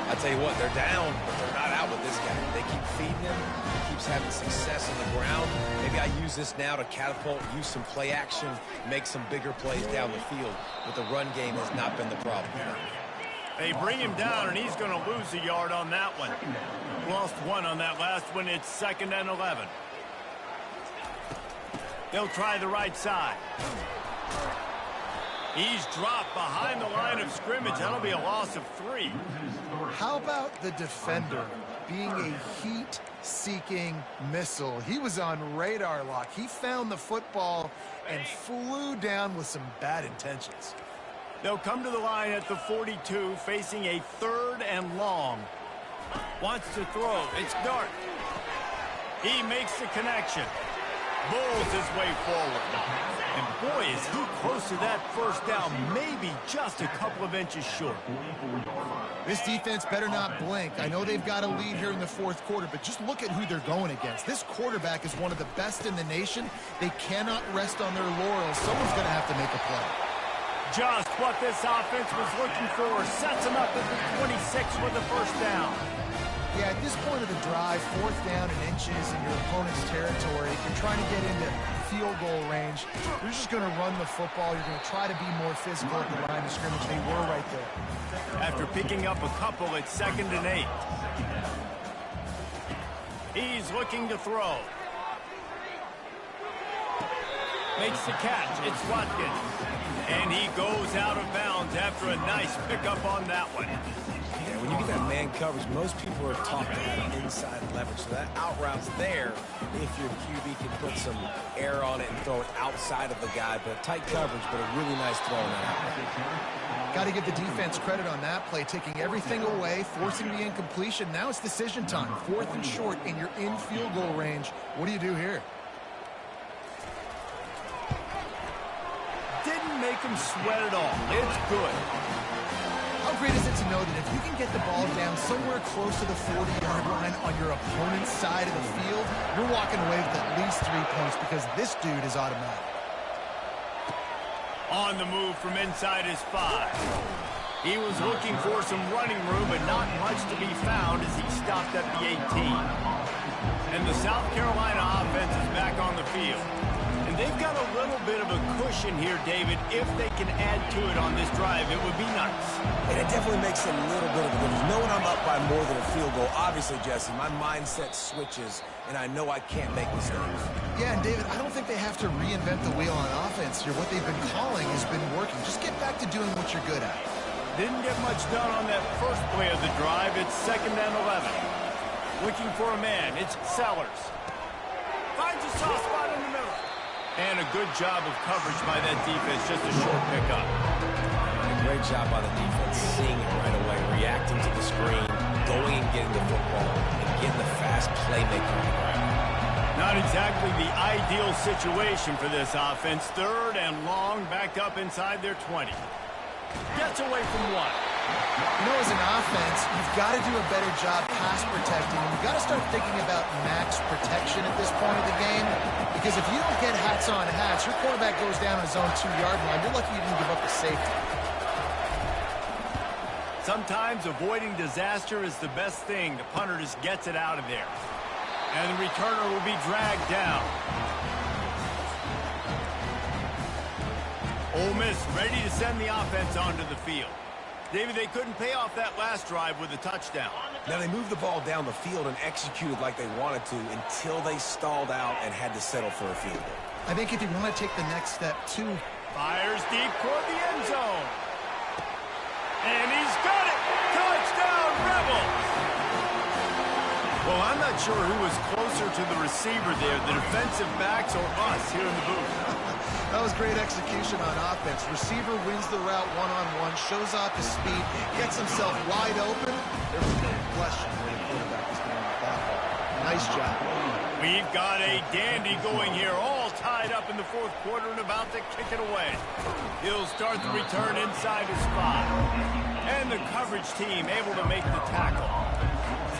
I tell you what, they're down, but they're not out with this guy. They keep feeding him. He keeps having success on the ground. Maybe I use this now to catapult, use some play action, make some bigger plays down the field. But the run game has not been the problem. They bring him down, and he's going to lose a yard on that one. Lost one on that last one. It's 2nd and 11. They'll try the right side. He's dropped behind the line of scrimmage. That'll be a loss of 3. How about the defender being a heat-seeking missile? He was on radar lock. He found the football and flew down with some bad intentions. They'll come to the line at the 42, facing a 3rd and long. Wants to throw. It's Dart. He makes the connection. Bulls his way forward. And boy, is he close to that first down, maybe just a couple of inches short. This defense better not blink. I know they've got a lead here in the fourth quarter, but just look at who they're going against. This quarterback is one of the best in the nation. They cannot rest on their laurels. Someone's going to have to make a play. Just what this offense was looking for. Sets them up at the 26 with the first down. Yeah, at this point of the drive, fourth down and inches in your opponent's territory, if you're trying to get into field goal range, you're just going to run the football. You're going to try to be more physical at the line of scrimmage. They were right there. After picking up a couple, it's 2nd and 8. He's looking to throw. Makes the catch. It's Watkins. And he goes out of bounds after a nice pickup on that one. Yeah, when you get that man coverage, most people are taught to have inside leverage. So that out route's there if your QB can put some air on it and throw it outside of the guy. But tight coverage, but a really nice throw on that out. Got to give the defense credit on that play, taking everything away, forcing the incompletion. Now it's decision time. 4th and short, and you're in field goal range. What do you do here? Didn't make him sweat at all. It's good. How great is it to know that if you can get the ball down somewhere close to the 40-yard line on your opponent's side of the field, you're walking away with at least 3 points because this dude is automatic. On the move from inside his 5. He was looking for some running room, but not much to be found as he stopped at the 18. And the South Carolina offense is back on the field. And they've got a little bit of a cushion here, David. If they can add to it on this drive, it would be nice. And it definitely makes a little bit of a difference. Knowing I'm up by more than a field goal, obviously, Jesse, my mindset switches, and I know I can't make mistakes. Yeah, and David, I don't think they have to reinvent the wheel on offense here. What they've been calling has been working. Just get back to doing what you're good at. Didn't get much done on that first play of the drive. It's 2nd and 11. Looking for a man. It's Sellers. Finds a soft spot in the middle. And a good job of coverage by that defense. Just a short pickup. A great job by the defense, seeing it right away, reacting to the screen, going and getting the football, and getting the fast playmaker on the ground. Not exactly the ideal situation for this offense. 3rd and long, back up inside their 20. Gets away from 1. You know, as an offense, you've got to do a better job pass protecting. And you've got to start thinking about max protection at this point of the game. Because if you don't get hats on hats, your quarterback goes down on his own 2-yard line. You're lucky you didn't give up the safety. Sometimes avoiding disaster is the best thing. The punter just gets it out of there. And the returner will be dragged down. Ole Miss ready to send the offense onto the field. David, they couldn't pay off that last drive with a touchdown. Now, they moved the ball down the field and executed like they wanted to until they stalled out and had to settle for a field goal. I think if you want to take the next step, too. Fires deep toward the end zone. And he's got it! Touchdown, Rebels! Well, I'm not sure who was closer to the receiver there, the defensive backs or us here in the booth. That was great execution on offense. Receiver wins the route one-on-one, shows off his speed, gets himself wide open. There's no question where the quarterback is going with that ball. Nice job. We've got a dandy going here, all tied up in the 4th quarter and about to kick it away. He'll start the return inside his 5. And the coverage team able to make the tackle.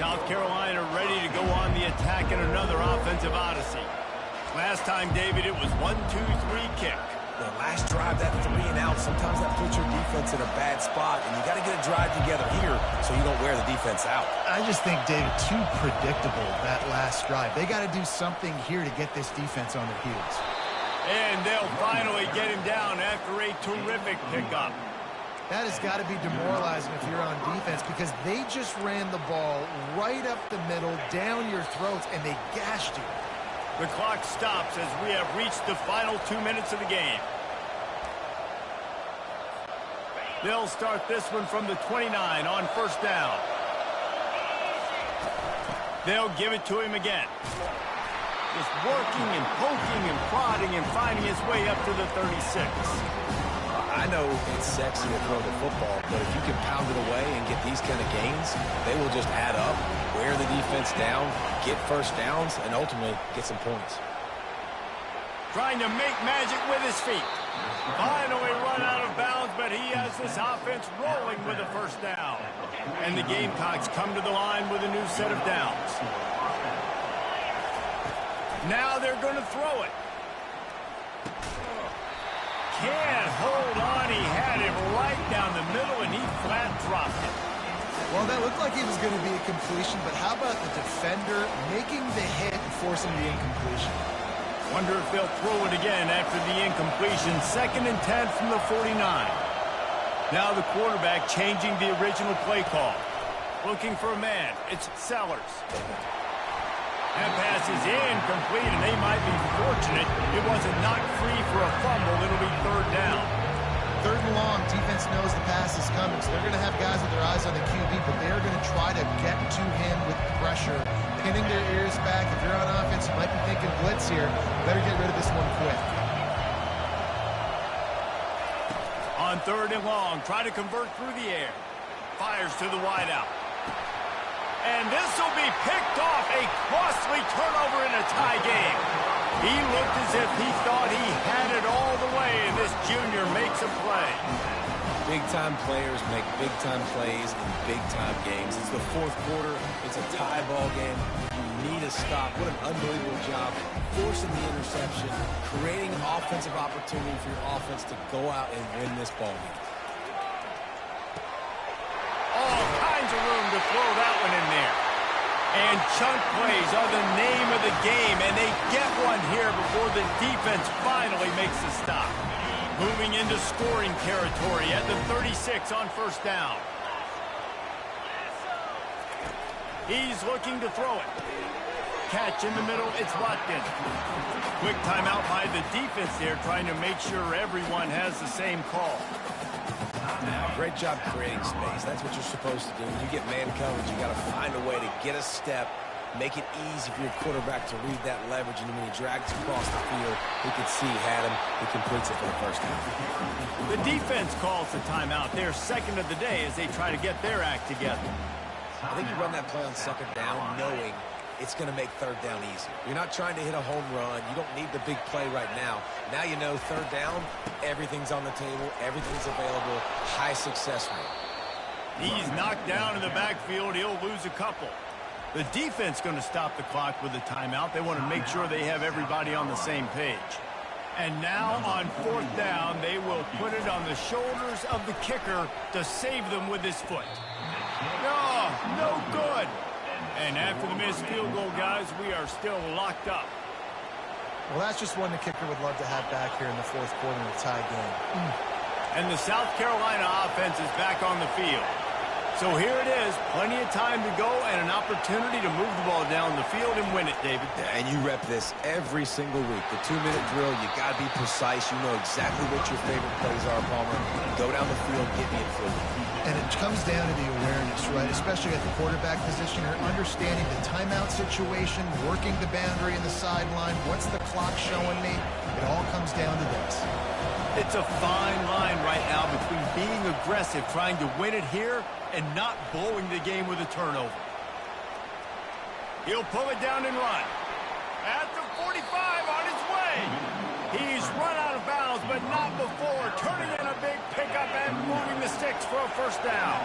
South Carolina ready to go on the attack in another offensive odyssey. Last time, David, it was 1-2-3 kick. The last drive, that 3 and out, sometimes that puts your defense in a bad spot, and you got to get a drive together here so you don't wear the defense out. I just think, David, too predictable, that last drive. They got to do something here to get this defense on their heels. And they'll finally get him down after a terrific pickup. That has got to be demoralizing if you're on defense because they just ran the ball right up the middle, down your throats, and they gashed you. The clock stops as we have reached the final 2 minutes of the game. They'll start this one from the 29 on 1st down. They'll give it to him again. Just working and poking and prodding and finding his way up to the 36. I know it's sexy to throw the football, but if you can pound it away and get these kind of gains, they will just add up, wear the defense down, get first downs, and ultimately get some points. Trying to make magic with his feet. Finally run out of bounds, but he has this offense rolling with a 1st down. And the Gamecocks come to the line with a new set of downs. Now they're going to throw it. Can't hold on. He had him right down the middle, and he flat dropped it. Well, that looked like he was going to be a completion, but how about the defender making the hit and forcing the incompletion? Wonder if they'll throw it again after the incompletion. 2nd and 10 from the 49. Now the quarterback changing the original play call. Looking for a man. It's Sellers. That pass is incomplete, and they might be fortunate it wasn't knocked free for a fumble. It'll be third down. Third and long, defense knows the pass is coming, so they're going to have guys with their eyes on the QB, but they're going to try to get to him with pressure, pinning their ears back. If you're on offense, you might be thinking blitz here. Better get rid of this one quick. On third and long, try to convert through the air. Fires to the wideout. And this will be picked off. A costly turnover in a tie game. He looked as if he thought he had it all the way, and this junior makes a play. Big-time players make big-time plays in big-time games. It's the fourth quarter. It's a tie ball game. You need a stop. What an unbelievable job. Forcing the interception, creating offensive opportunity for your offense to go out and win this ball game. All kinds of room to throw that one in there. And chunk plays are the name of the game, and they get one here before the defense finally makes the stop. Moving into scoring territory at the 36 on first down. He's looking to throw it. Catch in the middle, it's Watkins. Quick timeout by the defense there, trying to make sure everyone has the same call. Great job creating space. That's what you're supposed to do. When you get man coverage, you got to find a way to get a step, make it easy for your quarterback to read that leverage, and when he drags across the field, he can see he had him. He completes it for the first down. The defense calls the timeout. They're second of the day as they try to get their act together. I think you run that play on second down knowing it's going to make third down easy. You're not trying to hit a home run. You don't need the big play right now. Now you know third down, everything's on the table, everything's available, high success rate. He's knocked down in the backfield. He'll lose a couple. The defense going to stop the clock with a timeout. They want to make sure they have everybody on the same page. And now on fourth down, they will put it on the shoulders of the kicker to save them with his foot. No good. And after the missed field goal, guys, we are still locked up. Well, that's just one the kicker would love to have back here in the fourth quarter in a tie game. And the South Carolina offense is back on the field. So here it is, plenty of time to go and an opportunity to move the ball down the field and win it, David. And you rep this every single week. The 2-minute drill, you got to be precise. You know exactly what your favorite plays are, Palmer. Go down the field, get me in field. And it comes down to the awareness, right? Especially at the quarterback position. You're understanding the timeout situation, working the boundary in the sideline. What's the clock showing me? It all comes down to this. It's a fine line right now between being aggressive, trying to win it here, and not blowing the game with a turnover. He'll pull it down and run. At the 45 on his way. He's run out of bounds, but not before. Turning in a big pickup and moving the sticks for a first down.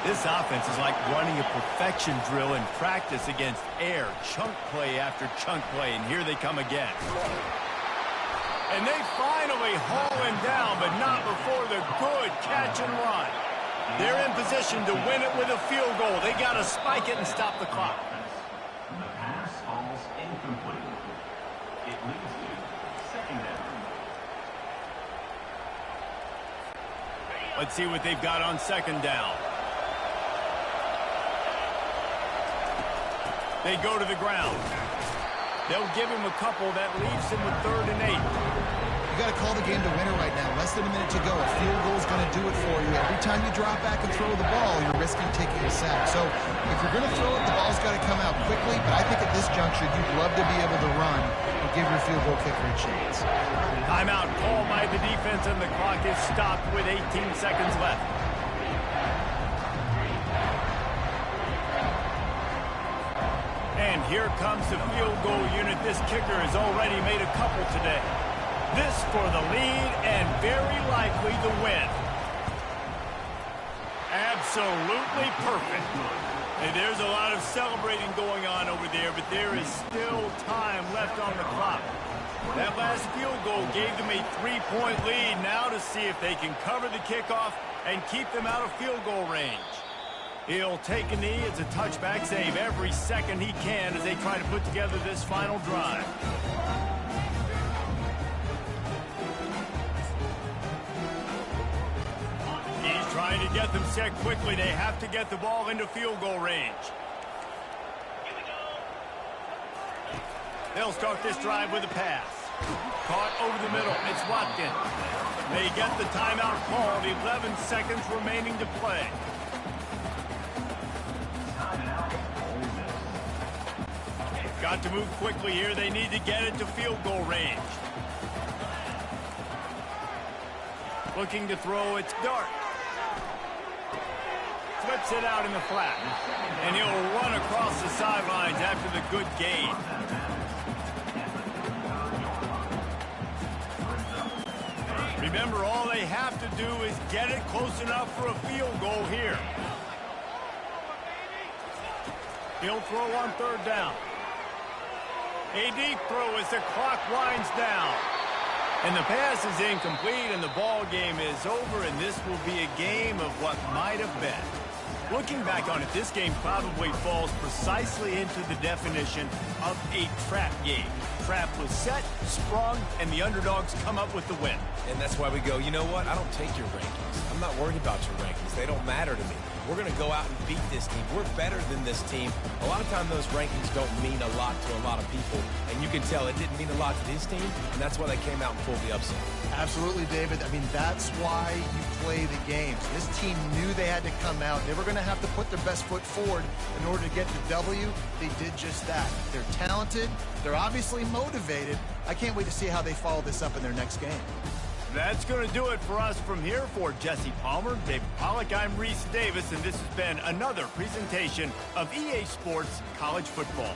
This offense is like running a perfection drill in practice against air. Chunk play after chunk play, and here they come again. And they finally haul him down, but not before the good catch and run. They're in position to win it with a field goal. They got to spike it and stop the clock. The pass falls incomplete. It leads to second down. Let's see what they've got on second down. They go to the ground. They'll give him a couple. That leaves him with 3rd and 8. You got to call the game to win it right now. Less than a minute to go. A field goal is going to do it for you. Every time you drop back and throw the ball, you're risking taking a sack. So if you're going to throw it, the ball's got to come out quickly. But I think at this juncture, you'd love to be able to run and give your field goal kicker a chance. Timeout called by the defense, and the clock is stopped with 18 seconds left. And here comes the field goal unit. This kicker has already made a couple today. This for the lead and very likely the win. Absolutely perfect. And there's a lot of celebrating going on over there, but there is still time left on the clock. That last field goal gave them a 3-point lead. Now to see if they can cover the kickoff and keep them out of field goal range. He'll take a knee. It's a touchback save every second he can as they try to put together this final drive. He's trying to get them set quickly. They have to get the ball into field goal range. They'll start this drive with a pass. Caught over the middle. It's Watkins. They get the timeout called. 11 seconds remaining to play. Got to move quickly here. They need to get it to field goal range. Looking to throw. It's Dart. Flips it out in the flat. And he'll run across the sidelines after the good gain. Remember, all they have to do is get it close enough for a field goal here. He'll throw on third down. A deep throw as the clock winds down. And the pass is incomplete, and the ball game is over, and this will be a game of what might have been. Looking back on it, this game probably falls precisely into the definition of a trap game. Trap was set, sprung, and the underdogs come up with the win. And that's why we go, you know what? I don't take your rankings. I'm not worried about your rankings. They don't matter to me. We're going to go out and beat this team. We're better than this team. A lot of times those rankings don't mean a lot to a lot of people. And you can tell it didn't mean a lot to this team, and that's why they came out and pulled the upset. Absolutely, David. I mean, that's why you play the games. This team knew they had to come out. They were going to have to put their best foot forward in order to get the W. They did just that. They're talented. They're obviously motivated. I can't wait to see how they follow this up in their next game. That's going to do it for us from here. For Jesse Palmer, David Pollack, I'm Reese Davis, and this has been another presentation of EA Sports College Football.